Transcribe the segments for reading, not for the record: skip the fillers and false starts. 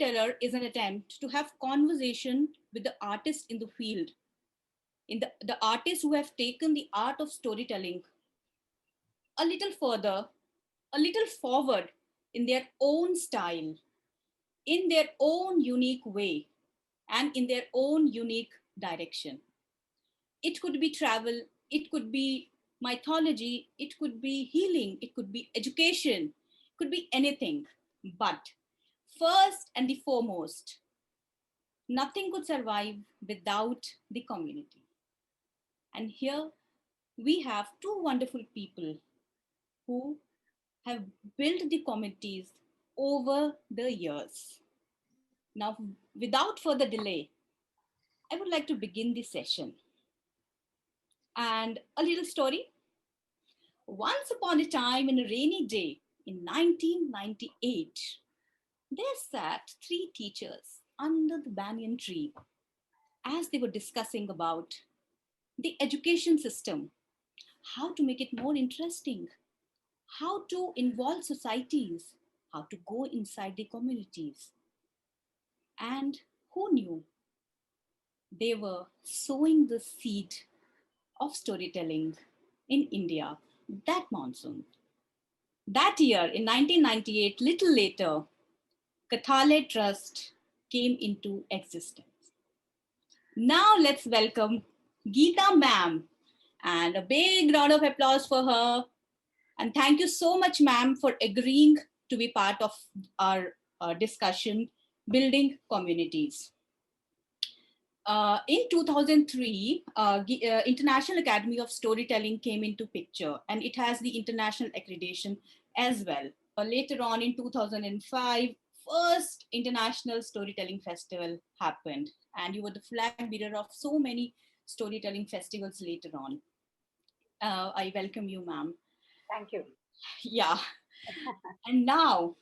Storyteller is an attempt to have conversation with the artists in the field, in the artists who have taken the art of storytelling a little further, a little forward in their own style, in their own unique way, and in their own unique direction. It could be travel, it could be mythology, it could be healing, it could be education, it could be anything. But first and the foremost, nothing could survive without the community. And here we have two wonderful people who have built the communities over the years. Now, without further delay, I would like to begin the session. And a little story. Once upon a time, in a rainy day in 1998, there sat three teachers under the banyan tree as they were discussing about the education system, how to make it more interesting, how to involve societies, how to go inside the communities. And who knew they were sowing the seed of storytelling in India that monsoon. That year, in 1998, little later, Kathalaya Trust came into existence. Now let's welcome Geeta ma'am, and a big round of applause for her. And thank you so much, ma'am, for agreeing to be part of our discussion, Building Communities. In 2003, International Academy of Storytelling came into picture, and it has the international accreditation as well. Later on in 2005, first International Storytelling Festival happened, and you were the flag bearer of so many storytelling festivals later on. I welcome you, ma'am. Thank you. Yeah. And now,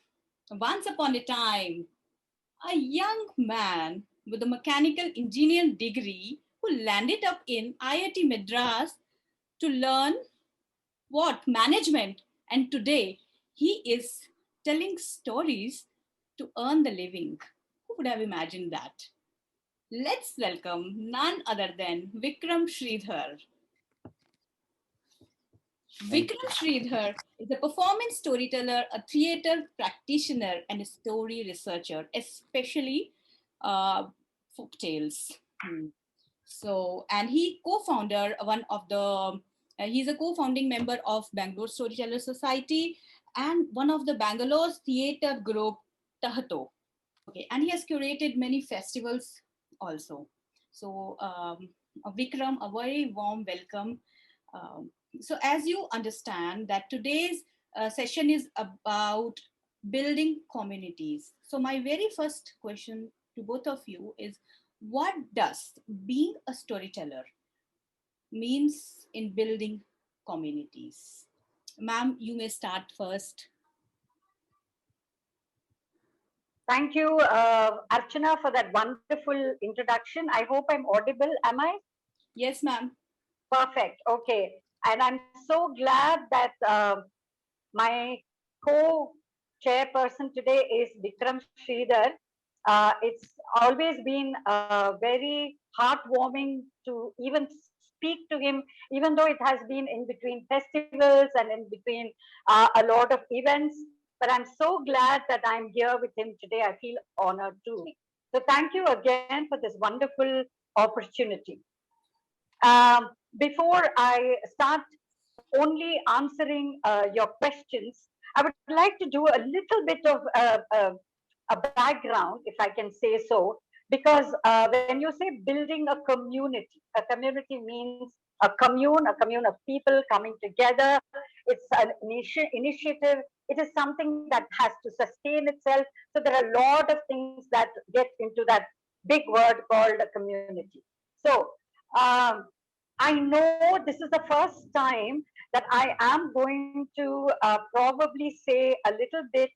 once upon a time, a young man with a mechanical engineering degree who landed up in IIT Madras to learn what? Management. And today he is telling stories to earn the living. Who would have imagined that? Let's welcome none other than Vikram Sridhar. Vikram Sridhar is a performance storyteller, a theater practitioner, and a story researcher, especially folk tales. So, and he co-founder one of the, he's a co-founding member of Bangalore Storyteller Society and one of the Bangalore's theater group Tahato. Okay, and he has curated many festivals also. So, Vikram, a very warm welcome. So as you understand that today's session is about building communities. So my very first question to both of you is, what does being a storyteller means in building communities? Ma'am, you may start first. Thank you, Archana, for that wonderful introduction. I hope I'm audible. Am I? Yes, ma'am. Perfect. Okay. And I'm so glad that my co-chairperson today is Vikram Sridhar. It's always been very heartwarming to even speak to him, even though it has been in between festivals and in between a lot of events. But I'm so glad that I'm here with him today. I feel honored too. So thank you again for this wonderful opportunity. Before I start only answering your questions, I would like to do a little bit of a background, if I can say so, because when you say building a community means a commune of people coming together. It's an initiative. It is something that has to sustain itself. So there are a lot of things that get into that big word called a community. So um, I know this is the first time that I am going to probably say a little bit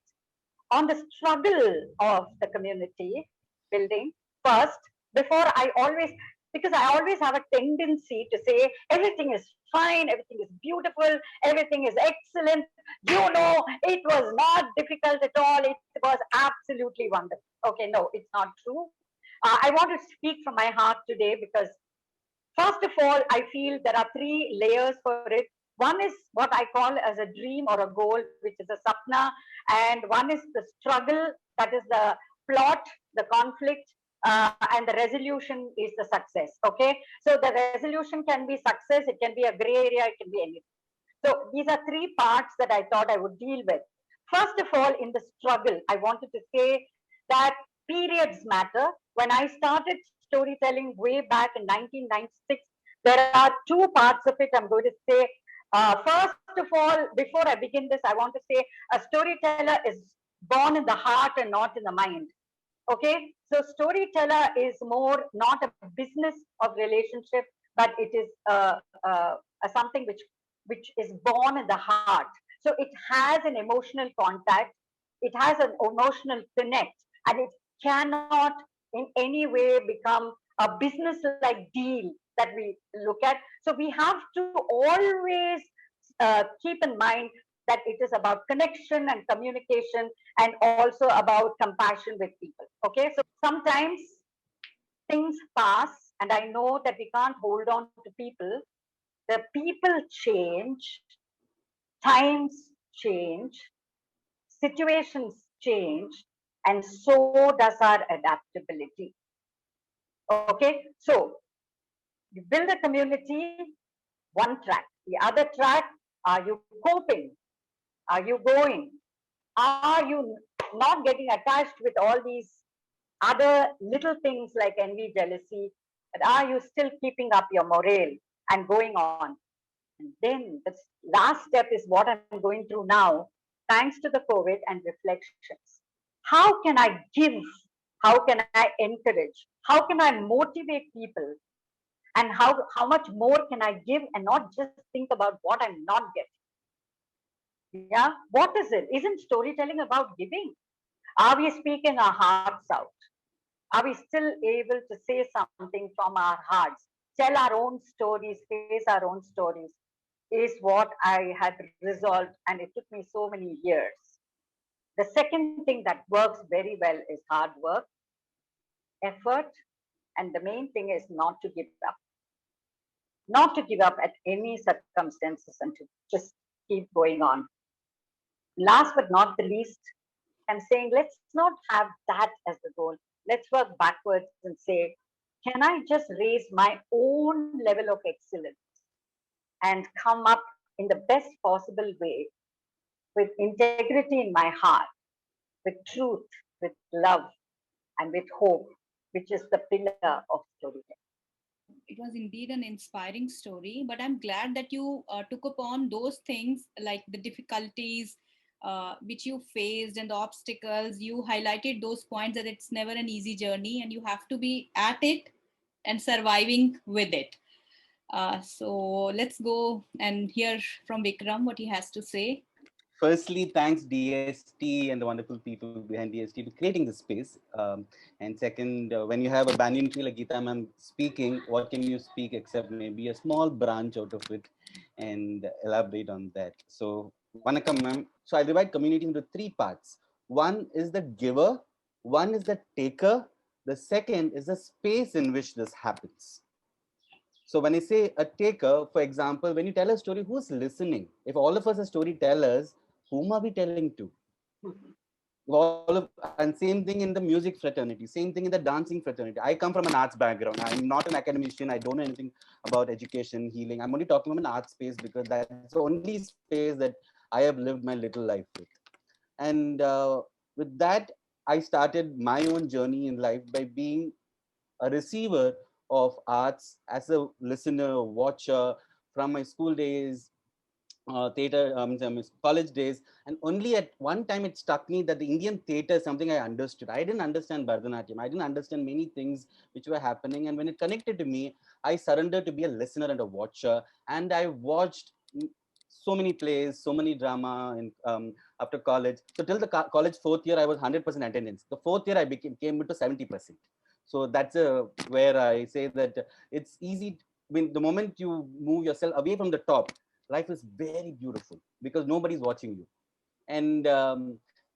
on the struggle of the community building first. Before I always, because I always have a tendency to say everything is fine, everything is beautiful, everything is excellent. It was not difficult at all. It was absolutely wonderful. Okay, no, it's not true. I want to speak from my heart today because, first of all, I feel there are three layers for it. One is what I call as a dream or a goal, which is a sapna, and one is the struggle, that is the plot, the conflict, and the resolution is the success. Okay, so the resolution can be success, it can be a gray area, it can be anything. So these are three parts that I thought I would deal with. First of all, in the struggle, I wanted to say that periods matter. When I started storytelling way back in 1996, there are two parts of it I'm going to say. First of all, before I begin this, I want to say a storyteller is born in the heart and not in the mind. Okay, so storyteller is more not a business of relationship, but it is a something which is born in the heart. So it has an emotional contact, it has an emotional connect, and it cannot in any way become a business like deal that we look at. So we have to always keep in mind that it is about connection and communication and also about compassion with people. Okay, so sometimes things pass, and I know that we can't hold on to people. The people change, times change, situations change, and so does our adaptability. Okay, so you build a community, one track. The other track, are you coping? Are you going? Are you not getting attached with all these other little things like envy, jealousy? But are you still keeping up your morale and going on? And then the last step is what I'm going through now, thanks to the COVID and reflections. How can I give? How can I encourage? How can I motivate people? And how much more can I give and not just think about what I'm not getting? Yeah, what is it? Isn't storytelling about giving? Are we speaking our hearts out? Are we still able to say something from our hearts, tell our own stories, face our own stories? Is what I had resolved, and it took me so many years. The second thing that works very well is hard work, effort, and the main thing is not to give up. Not to give up at any circumstances and to just keep going on. Last but not the least, I'm saying let's not have that as the goal. Let's work backwards and say, can I just raise my own level of excellence and come up in the best possible way with integrity in my heart, with truth, with love, and with hope, which is the pillar of storytelling. It was indeed an inspiring story, but I'm glad that you took upon those things like the difficulties which you faced and the obstacles. You highlighted those points that it's never an easy journey and you have to be at it and surviving with it. So let's go and hear from Vikram what he has to say. Firstly, thanks DST and the wonderful people behind DST for creating this space. And second, when you have a banyan tree like Geeta ma'am speaking, what can you speak except maybe a small branch out of it and elaborate on that. So, Vanakkam ma'am. So I divide community into three parts. One is the giver, one is the taker, the second is the space in which this happens. So when I say a taker, for example, when you tell a story, who's listening? If all of us are storytellers, whom are we telling to? And same thing in the music fraternity, same thing in the dancing fraternity. I come from an arts background. I'm not an academician. I don't know anything about education, healing. I'm only talking about an art space because that's the only space that I have lived my little life with. And with that, I started my own journey in life by being a receiver of arts as a listener, watcher from my school days, theater, college days. And only at one time it struck me that the Indian theater is something I understood. I didn't understand Bharatanatyam. I didn't understand many things which were happening. And when it connected to me, I surrendered to be a listener and a watcher. And I watched so many plays, so many drama in, after college. So till the college fourth year, I was 100% attendance. The fourth year, I came into 70%. So that's where I say that it's easy. When the moment you move yourself away from the top, life is very beautiful because nobody's watching you. And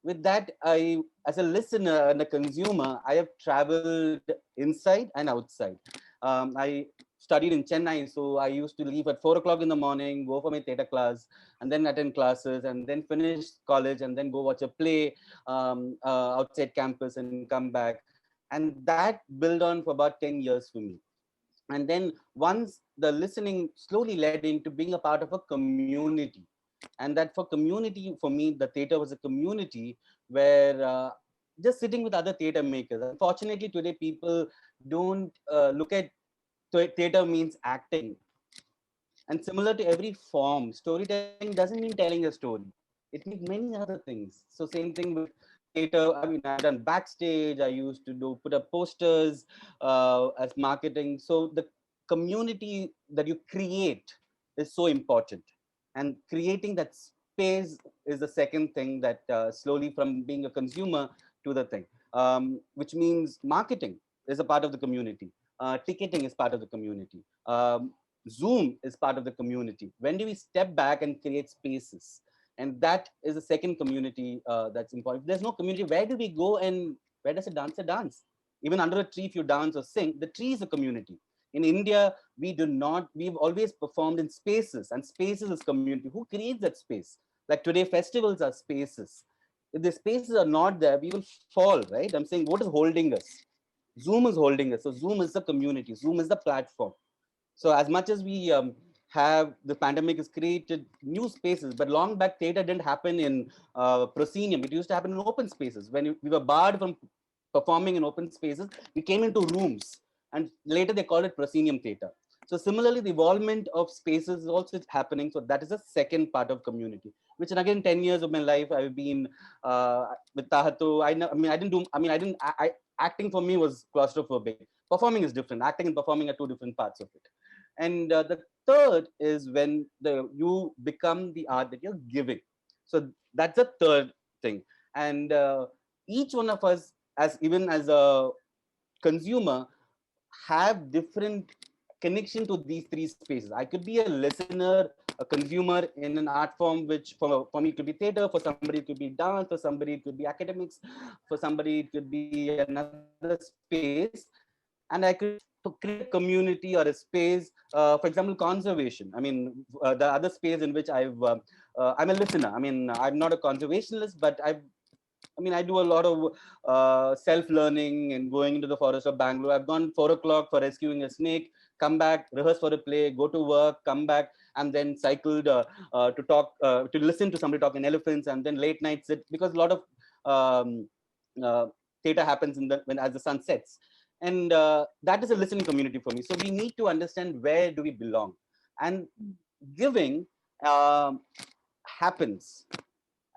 with that, as a listener and a consumer, I have traveled inside and outside. I studied in Chennai, so I used to leave at 4 o'clock in the morning, go for my theater class, and then attend classes, and then finish college, and then go watch a play outside campus and come back. And that built on for about 10 years for me. And then once the listening slowly led into being a part of a community, and that for community, for me, the theater was a community where just sitting with other theater makers. Unfortunately, today people don't look at theater means acting. And similar to every form, storytelling doesn't mean telling a story. It means many other things. So same thing with theater. I mean, I've done backstage. I used to do put up posters as marketing. So the community that you create is so important. And creating that space is the second thing that slowly from being a consumer to the thing, which means marketing is a part of the community. Ticketing is part of the community. Zoom is part of the community. When do we step back and create spaces? And that is the second community that's important. If there's no community, where do we go and where does a dancer dance? Even under a tree, if you dance or sing, the tree is a community. In India, we've always performed in spaces, and spaces is community. Who creates that space? Like today, festivals are spaces. If the spaces are not there, we will fall, right? I'm saying, what is holding us? Zoom is holding us. So Zoom is the community. Zoom is the platform. So as much as we have the pandemic has created new spaces, but long back theater didn't happen in proscenium. It used to happen in open spaces. When we were barred from performing in open spaces, we came into rooms, and later they called it proscenium theater. So similarly, the evolvement of spaces is also happening. So that is the second part of community, which again, 10 years of my life, I've been with Tahato. Acting for me was claustrophobic. Performing is different. Acting and performing are two different parts of it. And the third is when you become the art that you're giving. So that's the third thing. And each one of us, as even as a consumer, have different connection to these three spaces. I could be a listener, a consumer in an art form, which for me it could be theater, for somebody it could be dance, for somebody it could be academics, for somebody it could be another space. And I could to create a community or a space, for example, conservation. I mean, the other space in which I'm a listener. I mean, I'm not a conservationist, but I do a lot of self-learning and going into the forest of Bangalore. I've gone 4 o'clock for rescuing a snake, come back, rehearse for a play, go to work, come back, and then cycled to listen to somebody talking elephants, and then late nights sit, because a lot of um, uh, theater happens as the sun sets. And that is a listening community for me. So we need to understand where do we belong. And giving happens.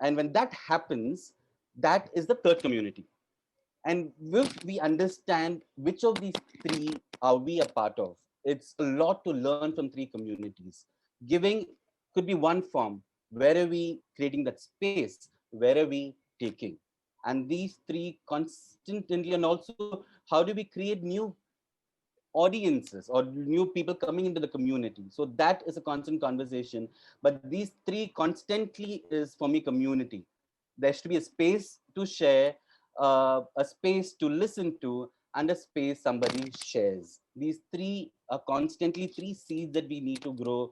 And when that happens, that is the third community. And if we understand which of these three are we a part of, it's a lot to learn from three communities. Giving could be one form. Where are we creating that space? Where are we taking? And these three constantly, and also how do we create new audiences or new people coming into the community? So that is a constant conversation. But these three constantly is for me community. There should be a space to share, a space to listen to, and a space somebody shares. These three are constantly three seeds that we need to grow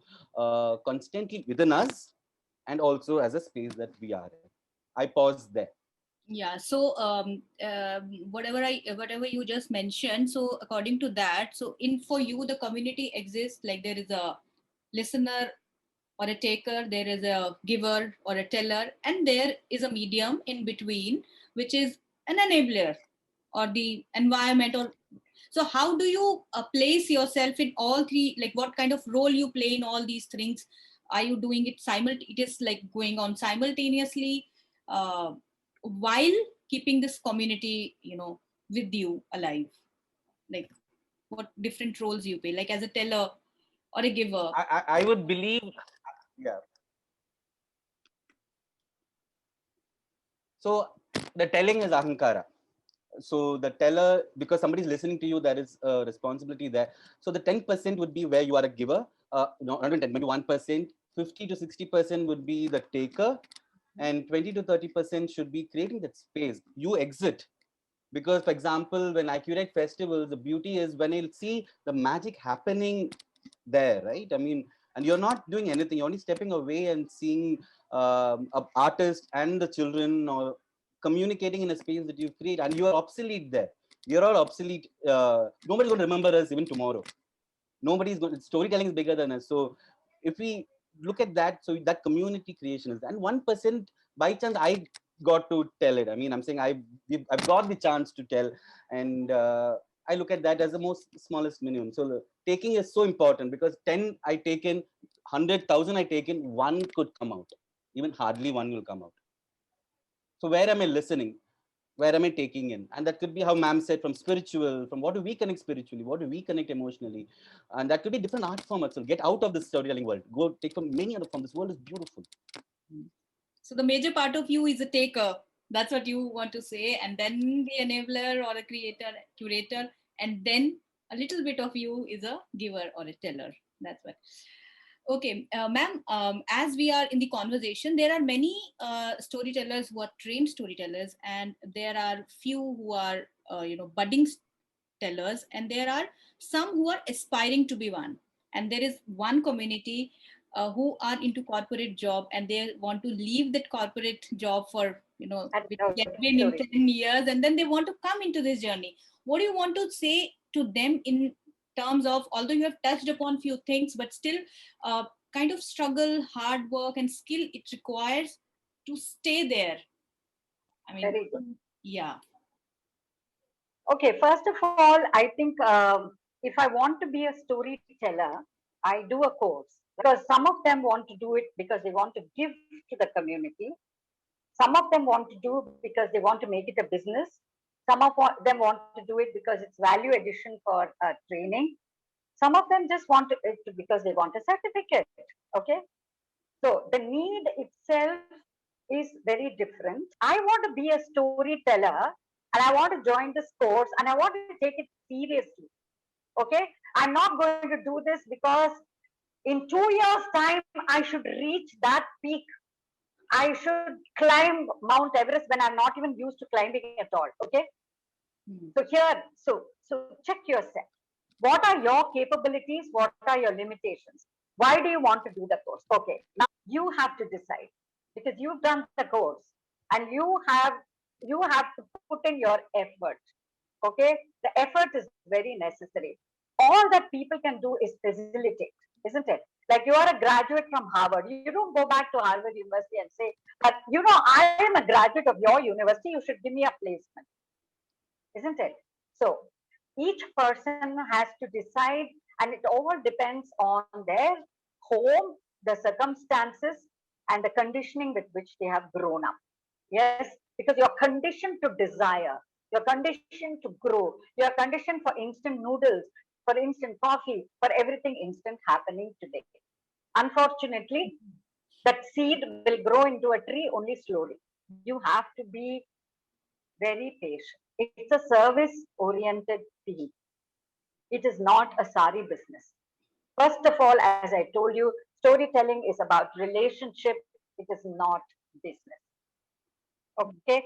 constantly within us, and also as a space that we are in. I pause there. Yeah, so whatever you just mentioned, so according to that, so in for you the community exists, like there is a listener or a taker, there is a giver or a teller, and there is a medium in between, which is an enabler or the environment. Or so how do you place yourself in all three? Like what kind of role you play in all these things? Are you doing it it is like going on simultaneously, uh, while keeping this community, with you alive? Like what different roles you play, like as a teller or a giver? I would believe, yeah. So the telling is ahankara. So the teller, because somebody's listening to you, there is a responsibility there. So the 10% would be where you are a giver. No, not even 10, maybe 1%. 50 to 60% would be the taker, and 20 to 30% should be creating that space. You exit. Because, for example, when I curate festivals, the beauty is when I'll see the magic happening there, right? I mean, and you're not doing anything, you're only stepping away and seeing an artist and the children or communicating in a space that you create, and you are obsolete there. You're all obsolete. Nobody's going to remember us even tomorrow. Nobody's going. Storytelling is bigger than us. So if we look at that, so that community creation is, and 1% by chance I got to tell it. I mean, I'm saying I've got the chance to tell, and I look at that as the most smallest minimum. So taking is so important, because 10 I taken, 100,000 I taken, one could come out. Even hardly one will come out. So where am I listening? Where am I taking in? And that could be how ma'am said, from spiritual, from what do we connect spiritually, what do we connect emotionally, and that could be different art formats. So get out of the storytelling world, go take from many other forms. This world is beautiful. So the major part of you is a taker. That's what you want to say, and then the enabler or a creator, curator, and then a little bit of you is a giver or a teller. That's what. Okay, ma'am, as we are in the conversation, there are many storytellers who are trained storytellers, and there are few who are, budding tellers, and there are some who are aspiring to be one. And there is one community who are into corporate job, and they want to leave that corporate job for, get in 10 years, and then they want to come into this journey. What do you want to say to them in terms of, although you have touched upon few things, but still kind of struggle, hard work and skill it requires to stay there? I mean, very good. Yeah. Okay, first of all, I think if I want to be a storyteller, I do a course, because some of them want to do it because they want to give to the community. Some of them want to do because they want to make it a business. Some of them want to do it because it's value addition for training. Some of them just want it because they want a certificate. Okay, so the need itself is very different. I want to be a storyteller, and I want to join this course, and I want to take it seriously. Okay, I'm not going to do this because in 2 years' time I should reach that peak. I should climb Mount Everest when I'm not even used to climbing at all. Okay, so here, so check yourself. What are your capabilities? What are your limitations? Why do you want to do the course? Okay, now you have to decide, because you've done the course and you have to put in your effort. Okay, the effort is very necessary. All that people can do is facilitate, isn't it? Like, you are a graduate from Harvard. You don't go back to Harvard University and say, but I am a graduate of your university. You should give me a placement, isn't it? So each person has to decide, and it all depends on their home, the circumstances, and the conditioning with which they have grown up. Yes, because you're conditioned to desire, you're conditioned to grow, you're conditioned for instant noodles, for instant coffee, for everything instant happening today. Unfortunately, that seed will grow into a tree only slowly. You have to be very patient. It's a service oriented field. It is not a sari business. First of all, as I told you, storytelling is about relationship. It is not business. Okay?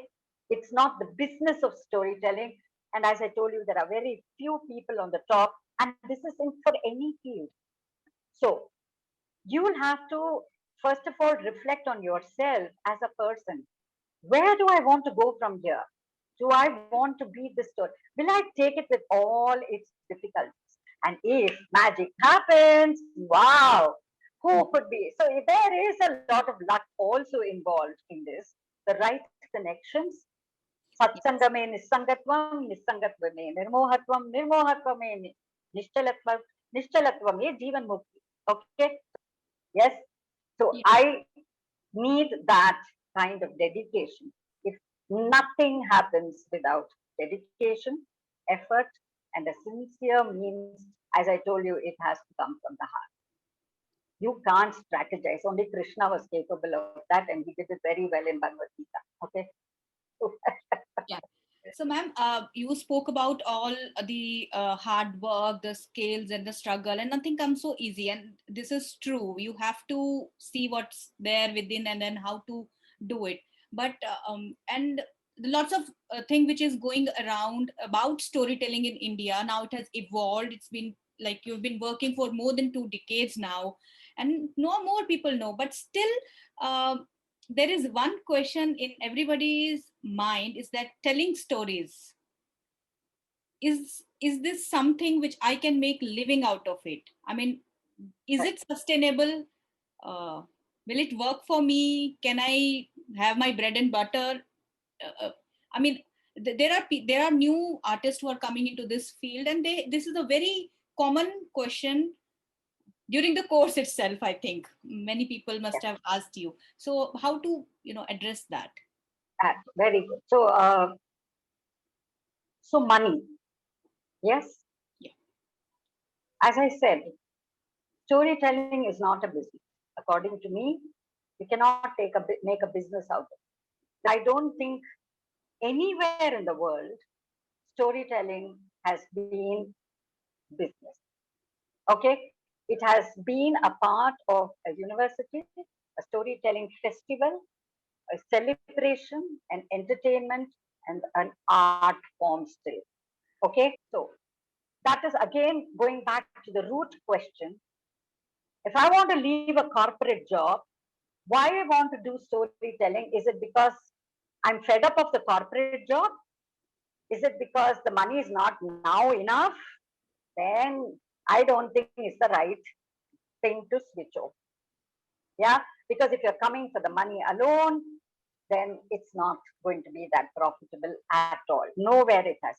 It's not the business of storytelling. And as I told you, there are very few people on the top, and this is for any field. So you will have to, first of all, reflect on yourself as a person. Where do I want to go from here? Do I want to be this story? Will I take it with all its difficulties? And if magic happens, wow, who could be? So there is a lot of luck also involved in this. The right connections. Satsangame nisangatvam, nisangatvame nirmohatvam, nirmohatvame nishchalatvam, nishchalatvame jivan mukti. Okay? Yes? So I need that kind of dedication. If nothing happens without dedication, effort, and a sincere means, as I told you, it has to come from the heart. You can't strategize. Only Krishna was capable of that, and he did it very well in Bhagavad Gita. Okay. Yeah. So, ma'am, you spoke about all the hard work, the skills, and the struggle, and nothing comes so easy. And this is true. You have to see what's there within, and then how to do it. But and lots of thing which is going around about storytelling in India now. It has evolved. It's been like you've been working for more than 2 decades now, and no more people know. But still. There is one question in everybody's mind, is that telling stories, is this something which I can make living out of it? I mean, is it sustainable? Will it work for me? Can I have my bread and butter? I mean, there are new artists who are coming into this field, and this is a very common question during the course itself. I think many people must have asked you. So how to address that? Very good. So money, yes. Yeah. As I said, storytelling is not a business. According to me, you cannot make a business out of it. I don't think anywhere in the world storytelling has been business. Okay, it has been a part of a university, a storytelling festival, a celebration, an entertainment, and an art form still. Okay, so that is again going back to the root question. If I want to leave a corporate job, why I want to do storytelling? Is it because I'm fed up of the corporate job? Is it because the money is not now enough? Then I don't think it's the right thing to switch off. Yeah, because if you're coming for the money alone, then it's not going to be that profitable at all. Nowhere it has.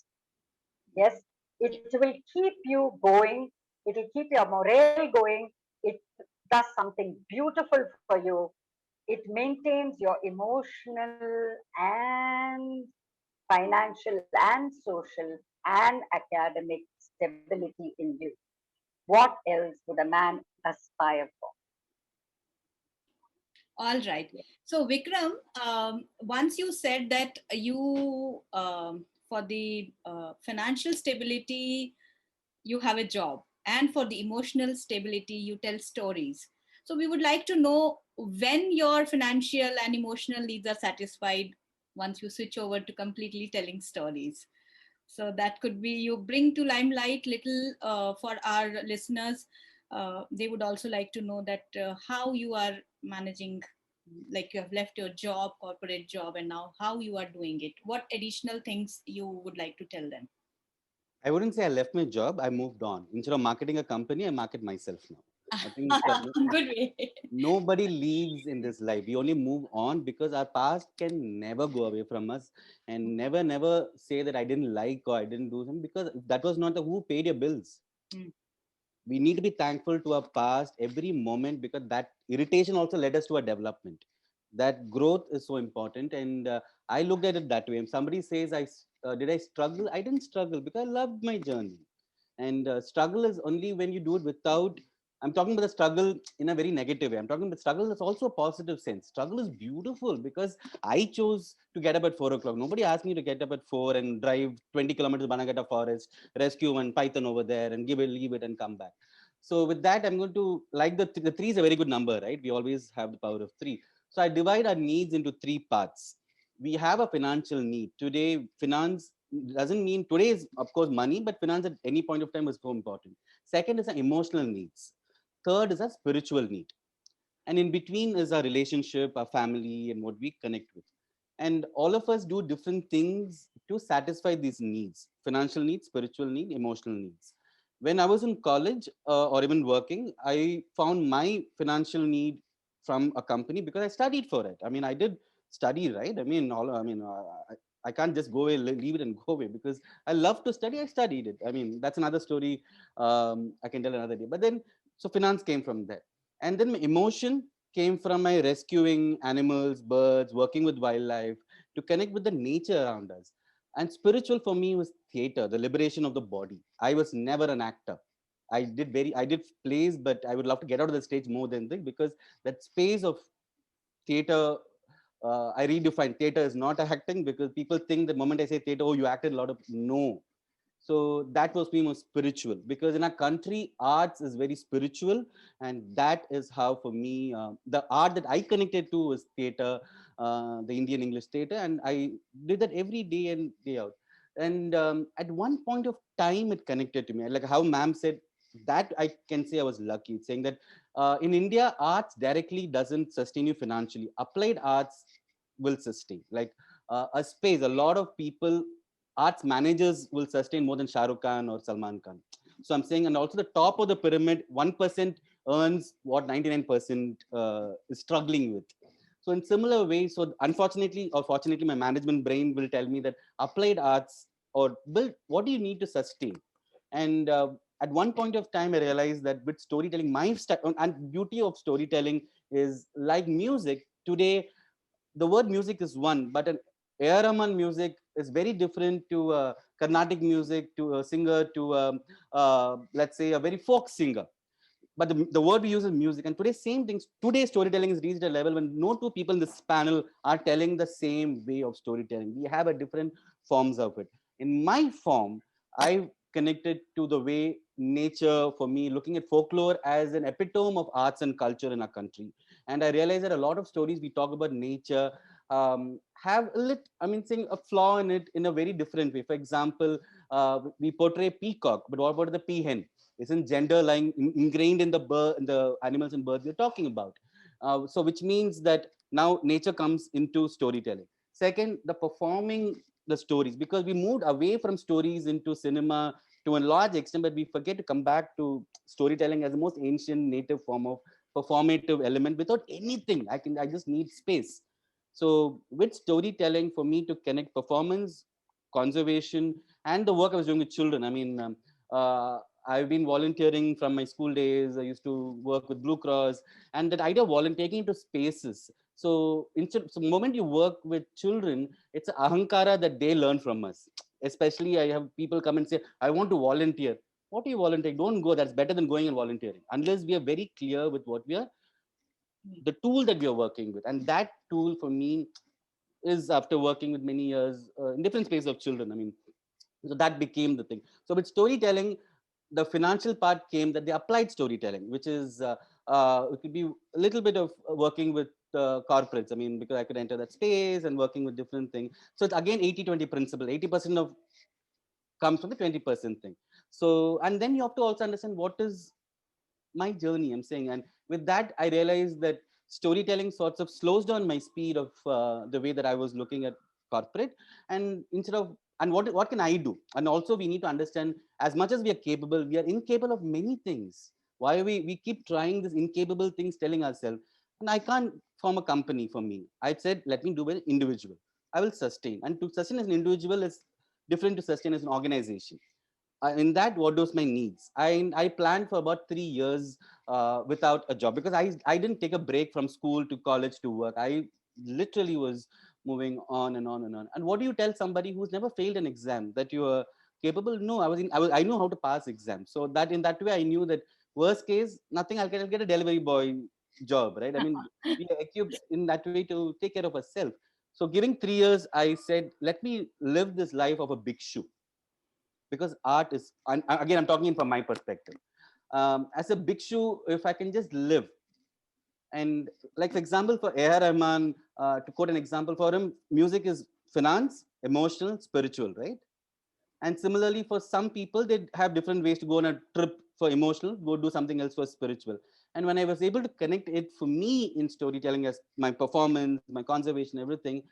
Yes, it will keep you going. It will keep your morale going. It does something beautiful for you. It maintains your emotional and financial and social and academic stability in you. What else would a man aspire for? All right. So, Vikram, once you said that you, for the financial stability, you have a job, and for the emotional stability, you tell stories. So, we would like to know when your financial and emotional needs are satisfied once you switch over to completely telling stories. So, that could be you bring to limelight little for our listeners. They would also like to know that how you are managing, like you have left your job, corporate job, and now how you are doing it. What additional things you would like to tell them? I wouldn't say I left my job. I moved on. Instead of marketing a company, I market myself now. I think Good way. nobody leaves in this life. We only move on because our past can never go away from us, and never say that I didn't like or I didn't do something, because that was not the who paid your bills. Mm. We need to be thankful to our past every moment, because that irritation also led us to a development. That growth is so important. And I looked at it that way. If somebody says did I struggle, I didn't struggle because I loved my journey. And struggle is only when you do it without, I'm talking about the struggle in a very negative way. I'm talking about struggle is also a positive sense. Struggle is beautiful because I chose to get up at 4 o'clock. Nobody asked me to get up at 4 and drive 20 kilometers to Banagata forest, rescue one python over there and leave it and come back. So with that, I'm going to like the three is a very good number, right? We always have the power of three. So I divide our needs into three parts. We have a financial need. Today, finance doesn't mean today is, of course, money, but finance at any point of time is so important. Second is our emotional needs. Third is our spiritual need. And in between is our relationship, our family, and what we connect with. And all of us do different things to satisfy these needs: financial needs, spiritual need, emotional needs. When I was in college or even working, I found my financial need from a company because I studied for it. I mean, I did study, right? I can't just go away, leave it and go away, because I love to study. I studied it. I mean, that's another story. I can tell another day. But then, so finance came from there. And then my emotion came from my rescuing animals, birds, working with wildlife to connect with the nature around us. And spiritual for me was theater, the liberation of the body. I was never an actor. I did plays, but I would love to get out of the stage more than this, because that space of theater I redefine theater is not acting, because people think the moment I say theater, oh, you acted a lot of, no. So that was me more spiritual, because in our country, arts is very spiritual. And that is how, for me, the art that I connected to was theater, the Indian English theater. And I did that every day and day out. And at one point of time, it connected to me. Like how ma'am said, that I can say I was lucky, saying that in India, arts directly doesn't sustain you financially. Applied arts will sustain. Like a space, a lot of people, arts managers will sustain more than Shah Rukh Khan or Salman Khan. So I'm saying, and also the top of the pyramid, 1% earns what 99% is struggling with. So in similar way, so unfortunately or fortunately, my management brain will tell me that applied arts, or build, what do you need to sustain? And at one point of time, I realized that with storytelling, my and beauty of storytelling is like music. Today, the word music is one, but an A.R. Rahman music is very different to Carnatic music, to a singer, to let's say a very folk singer. But the word we use is music. And today, same things. Today, storytelling is reached a level when no two people in this panel are telling the same way of storytelling. We have a different forms of it. In my form, I connected to the way nature, for me, looking at folklore as an epitome of arts and culture in our country. And I realized that a lot of stories we talk about nature have saying a flaw in it in a very different way. For example, we portray peacock, but what about the peahen? Isn't gender lying ingrained in the animals and birds we're talking about? So which means that now nature comes into storytelling. Second, the performing the stories, because we moved away from stories into cinema to a large extent, but we forget to come back to storytelling as the most ancient native form of performative element. Without anything, I just need space. So with storytelling, for me to connect performance, conservation, and the work I was doing with children. I've been volunteering from my school days. I used to work with Blue Cross, and that idea of volunteering into spaces. So so the moment you work with children, it's an ahankara that they learn from us. Especially, I have people come and say, "I want to volunteer." What do you volunteer? Don't go. That's better than going and volunteering. Unless we are very clear with what we are, the tool that we are working with, and that tool for me is after working with many years in different spaces of children. So that became the thing. So with storytelling, the financial part came, that they applied storytelling, which is it could be a little bit of working with corporates. Because I could enter that space and working with different things. So it's again 80-20 principle. 80% of comes from the 20% thing. So, and then you have to also understand what is my journey, I'm saying. And with that, I realized that storytelling sorts of slows down my speed of the way that I was looking at corporate. And instead of, and what can I do? And also we need to understand, as much as we are capable, we are incapable of many things. Why we keep trying this incapable things, telling ourselves, and I can't form a company. For me, I said, let me do it individual. I will sustain. And to sustain as an individual is different to sustain as an organization. In that, what was my needs? I planned for about 3 years without a job, because I didn't take a break from school to college to work. I literally was moving on and on and on. And what do you tell somebody who's never failed an exam, that you are capable? No, I know how to pass exams. So that in that way, I knew that worst case, nothing, I'll get a delivery boy job, right? We are equipped in that way to take care of ourselves. So giving 3 years, I said, let me live this life of a bhikshu, because art is, and again, I'm talking from my perspective. As a bhikshu, if I can just live, and like, for example, for A.R. Rahman, to quote an example for him, music is finance, emotional, spiritual, right? And similarly, for some people, they have different ways to go on a trip. For emotional, go do something else for spiritual. And when I was able to connect it, for me, in storytelling, as my performance, my conservation, everything,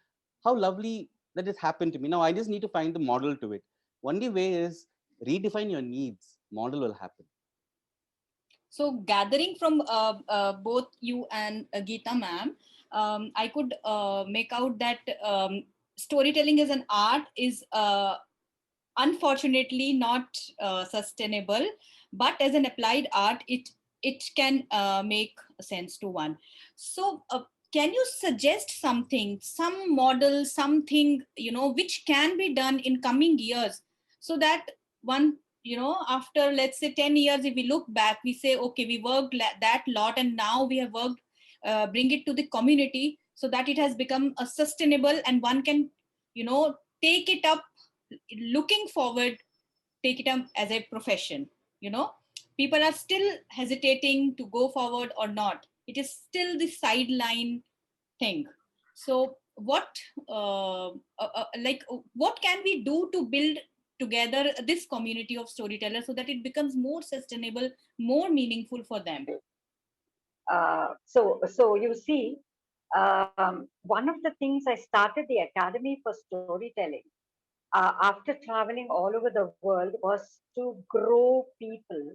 how lovely that has happened to me. Now I just need to find the model to it. Only way is redefine your needs. Model will happen. So gathering from both you and Geeta ma'am, I could make out that storytelling as an art is unfortunately not sustainable, but as an applied art, it can make sense to one. So can you suggest something, some model, something, which can be done in coming years, so that one, after, let's say, 10 years, if we look back, we say, okay, we worked that lot, and now we have worked, bring it to the community, so that it has become a sustainable and one can, take it up, looking forward, take it up as a profession. People are still hesitating to go forward or not. It is still the sideline thing. So what can we do to build together this community of storytellers so that it becomes more sustainable, more meaningful for them? So you see, one of the things I started the Academy for Storytelling after traveling all over the world was to grow people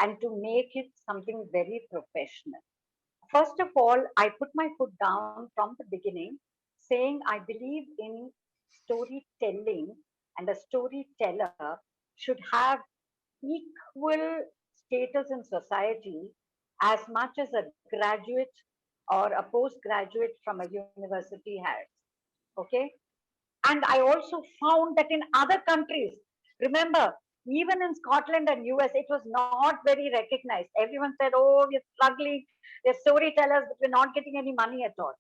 and to make it something very professional. First of all, I put my foot down from the beginning, saying I believe in storytelling, and a storyteller should have equal status in society as much as a graduate or a postgraduate from a university has. Okay. And I also found that in other countries, remember, even in Scotland and US, it was not very recognized. Everyone said, oh, we're struggling, we're storytellers, but we're not getting any money at all.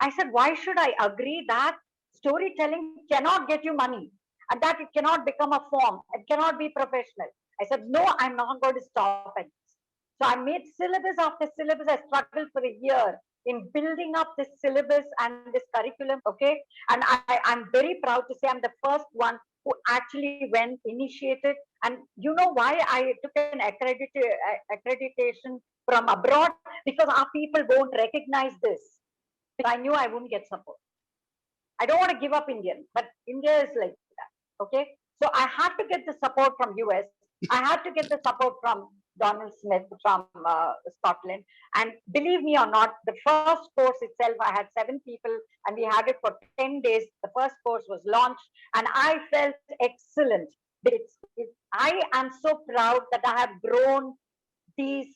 I said, why should I agree that storytelling cannot get you money and that it cannot become a form, it cannot be professional? I said, no, I'm not going to stop at this. So I made syllabus after syllabus. I struggled for a year in building up this syllabus and this curriculum. Okay. And I'm very proud to say I'm the first one who actually went, initiated. And you know why I took an accreditation from abroad? Because our people won't recognize this. I knew I wouldn't get support. I don't want to give up Indian, but India is like that. Okay. So I had to get the support from US. I had to get the support from Donald Smith from Scotland. And believe me or not, the first course itself, I had 7 people and we had it for 10 days. The first course was launched and I felt excellent. I am so proud that I have grown these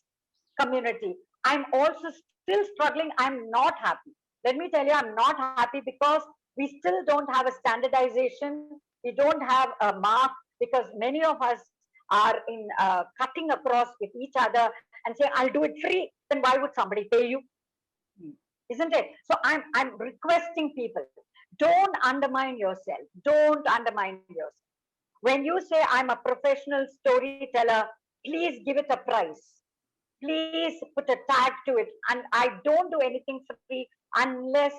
community. I'm also still struggling. I'm not happy. Let me tell you, I'm not happy because we still don't have a standardization. We don't have a mark because many of us are in cutting across with each other and say, I'll do it free. Then why would somebody pay you? Isn't it? So I'm requesting people, don't undermine yourself. Don't undermine yourself. When you say I'm a professional storyteller, please give it a price. Please put a tag to it. And I don't do anything free unless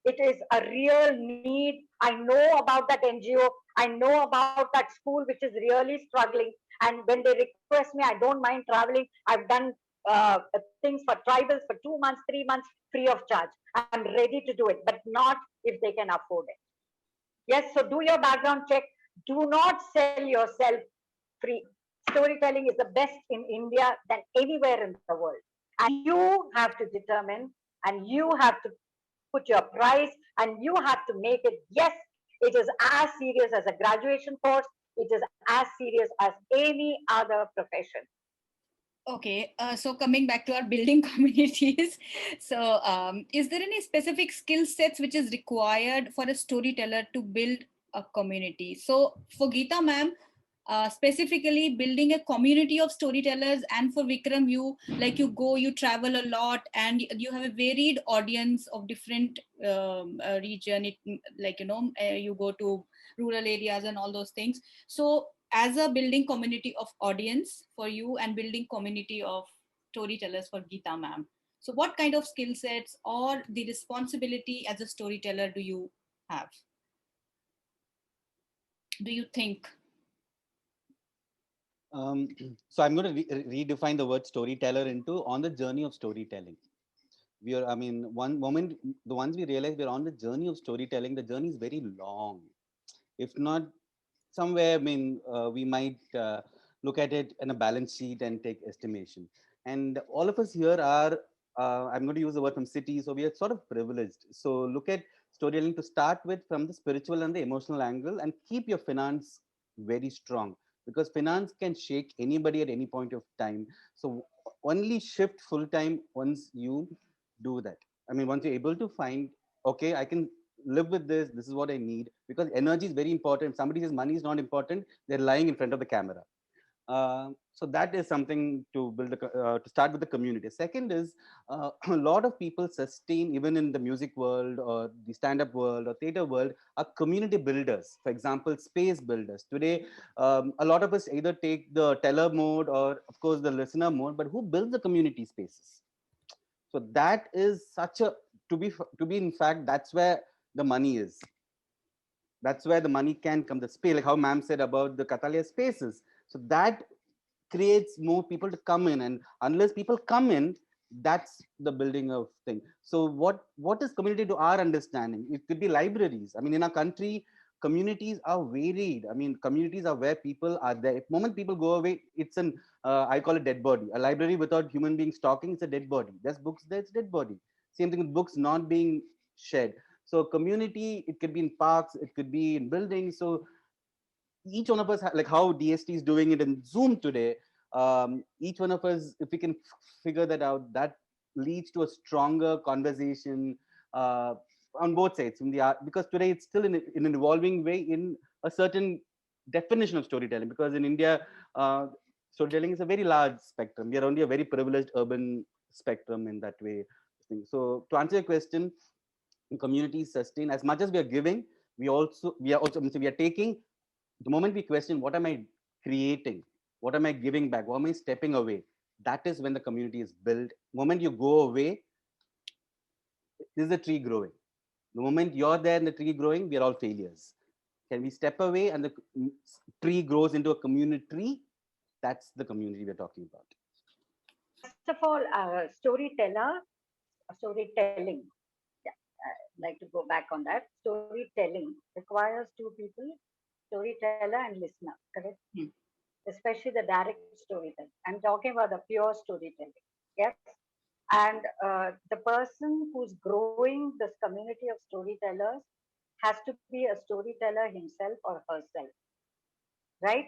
it is a real need. I know about that NGO. I know about that school which is really struggling. And when they request me, I don't mind traveling. I've done things for tribals for 2 months, 3 months, free of charge. I'm ready to do it, but not if they can afford it. Yes, so do your background check. Do not sell yourself free. Storytelling is the best in India than anywhere in the world. And you have to determine and you have to put your price and you have to make it. Yes, it is as serious as a graduation course. It is as serious as any other profession. Okay, so coming back to our building communities, so is there any specific skill sets which is required for a storyteller to build a community? So for Geeta ma'am, specifically building a community of storytellers, and for Vikram, you travel a lot and you have a varied audience of different region. You go to rural areas and all those things. So as a building community of audience for you and building community of storytellers for Geeta ma'am, so what kind of skill sets or the responsibility as a storyteller do you have? Do you think? So I'm going to redefine the word storyteller into on the journey of storytelling. One moment, the ones we realize we're on the journey of storytelling, the journey is very long. If not somewhere, we might look at it in a balance sheet and take estimation. And all of us here are, I'm going to use the word from cities, so we are sort of privileged. So look at storytelling to start with from the spiritual and the emotional angle and keep your finance very strong, because finance can shake anybody at any point of time. So only shift full time once you do that. Once you're able to find, okay, I can live with this, this is what I need, because energy is very important. If somebody says money is not important, they're lying in front of the camera. So that is something to build to start with the community. Second is a lot of people sustain, even in the music world or the stand-up world or theater world, are community builders. For example, space builders. Today, a lot of us either take the teller mode or, of course, the listener mode. But who builds the community spaces? So that is such a to be in fact, that's where the money is. That's where the money can come. The space, like how ma'am said about the Catalia spaces. So that creates more people to come in, and unless people come in, that's the building of thing. So what is community to our understanding? It could be libraries. I mean, in our country, communities are varied. I mean, communities are where people are there. If moment people go away, it's an I call it dead body. A library without human beings talking, it's a dead body. There's books there, it's dead body. Same thing with books not being shared. So community, it could be in parks, it could be in buildings. So each one of us, like how DST is doing it in Zoom today, each one of us, if we can figure that out, that leads to a stronger conversation on both sides. In the art, because today it's still in an evolving way in a certain definition of storytelling. Because in India, storytelling is a very large spectrum. We are only a very privileged urban spectrum in that way. So to answer your question, communities sustain as much as we are giving. We are taking. The moment we question, what am I creating, what am I giving back, what am I stepping away, that is when the community is built. The moment you go away, is the tree growing. The moment you're there and the tree growing, we are all failures. Can we step away and the tree grows into a community tree? That's the community we're talking about. First of all, storytelling. Yeah, I'd like to go back on that. Storytelling requires two people, storyteller and listener, correct? Hmm. Especially the direct storytelling. I'm talking about the pure storytelling. Yes. And the person who's growing this community of storytellers has to be a storyteller himself or herself, right?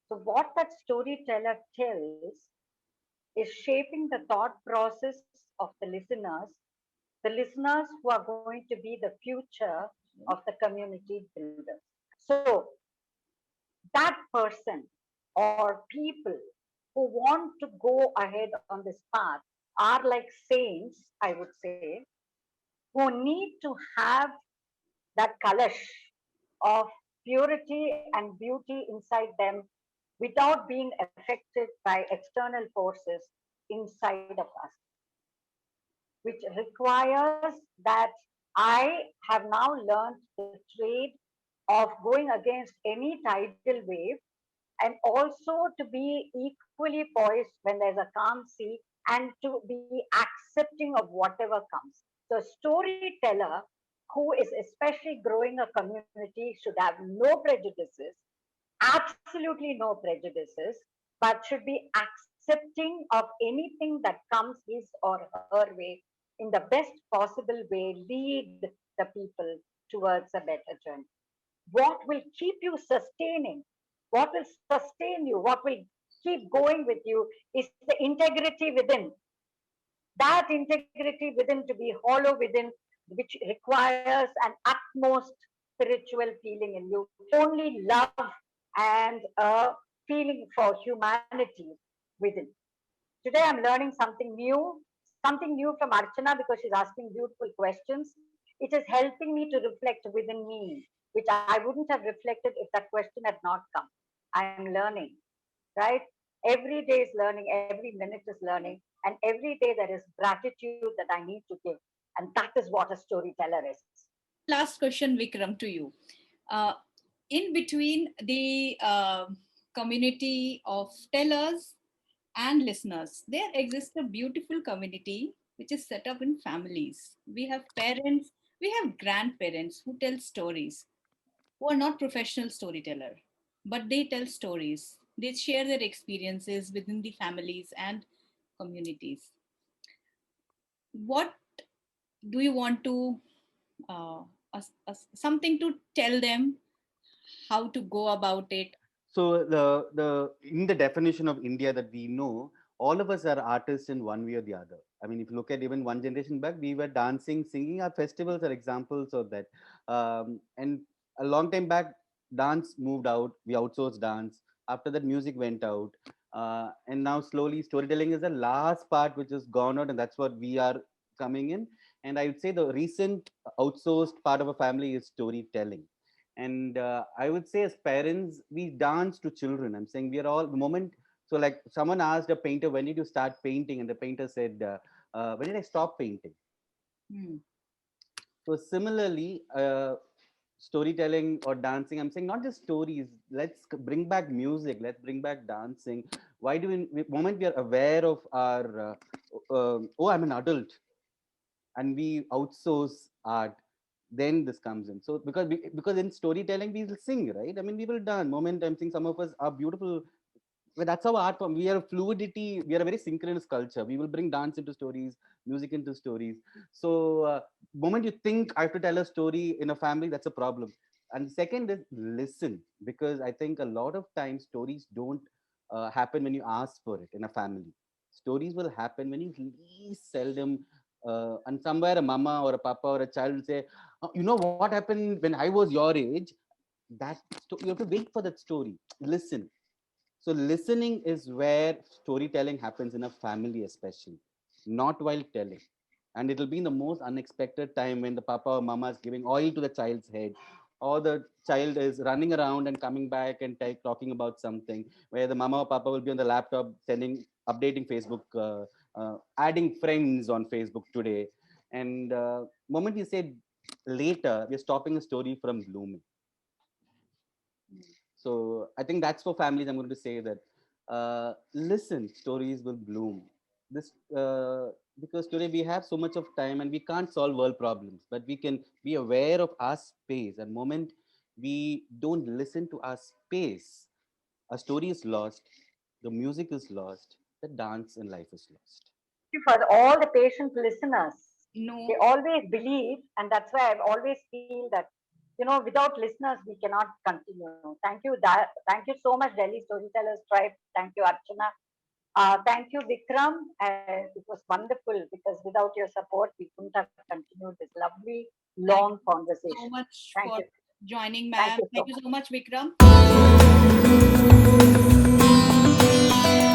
So, what that storyteller tells is shaping the thought process of the listeners who are going to be the future of the community builders. So, that person or people who want to go ahead on this path are like saints, I would say, who need to have that kalash of purity and beauty inside them without being affected by external forces inside of us, which requires that I have now learned the trade of going against any tidal wave and also to be equally poised when there's a calm sea and to be accepting of whatever comes. So, a storyteller who is especially growing a community should have no prejudices, absolutely no prejudices, but should be accepting of anything that comes his or her way in the best possible way, lead the people towards a better journey. What will keep you sustaining, what will sustain you, what will keep going with you is the integrity within. That integrity within to be hollow within, which requires an utmost spiritual feeling in you, only love and a feeling for humanity within. Today I'm learning something new from Archana because she's asking beautiful questions. It is helping me to reflect within me, which I wouldn't have reflected if that question had not come. I'm learning, right? Every day is learning, every minute is learning, and every day there is gratitude that I need to give. And that is what a storyteller is. Last question, Vikram, to you. Uh, in between the community of tellers and listeners, there exists a beautiful community which is set up in families. We have parents, we have grandparents who tell stories, who are not professional storyteller, but they tell stories. They share their experiences within the families and communities. What do you want to something to tell them how to go about it? So the in the definition of India that we know, all of us are artists in one way or the other. I mean, if you look at even one generation back, we were dancing, singing. Our festivals are examples of that. And a long time back, dance moved out. We outsourced dance. After that, music went out. And now slowly storytelling is the last part which is gone out, and that's what we are coming in. And I would say the recent outsourced part of a family is storytelling. And I would say as parents, we dance to children. I'm saying we are all the moment. So like someone asked a painter, when did you start painting? And the painter said, when did I stop painting? Hmm. So similarly, storytelling or dancing, I'm saying not just stories. Let's bring back music. Let's bring back dancing. Why do we, moment we are aware of our, oh, I'm an adult, and we outsource art, then this comes in. So because in storytelling we will sing, right? I mean, we will dance. Moment I'm saying some of us are beautiful. But that's our art form. We are fluidity. We are a very synchronous culture. We will bring dance into stories, music into stories. So moment you think I have to tell a story in a family, that's a problem. And second is listen, because I think a lot of times stories don't happen when you ask for it in a family. Stories will happen when you least seldom, and somewhere a mama or a papa or a child will say, "Oh, you know what happened when I was your age." That you have to wait for that story. Listen. So listening is where storytelling happens in a family, especially, not while telling. And it'll be in the most unexpected time when the papa or mama is giving oil to the child's head, or the child is running around and coming back and talking about something, where the mama or papa will be on the laptop sending, updating Facebook, adding friends on Facebook today. And moment you say later, we're stopping the story from blooming. So I think that's for families. I'm going to say that listen, stories will bloom. This because today we have so much of time and we can't solve world problems, but we can be aware of our space. And moment we don't listen to our space, a story is lost, the music is lost, the dance in life is lost. For all the patient listeners. They No, always believe, and that's why I've always feel that, without listeners, we cannot continue. Thank you so much, Delhi Storytellers Tribe. Thank you, Archana. Thank you, Vikram. It was wonderful because without your support, we couldn't have continued this lovely, thank long you so conversation. much Thank for you. joining, Thank ma'am. you so Thank you much. so much, Vikram.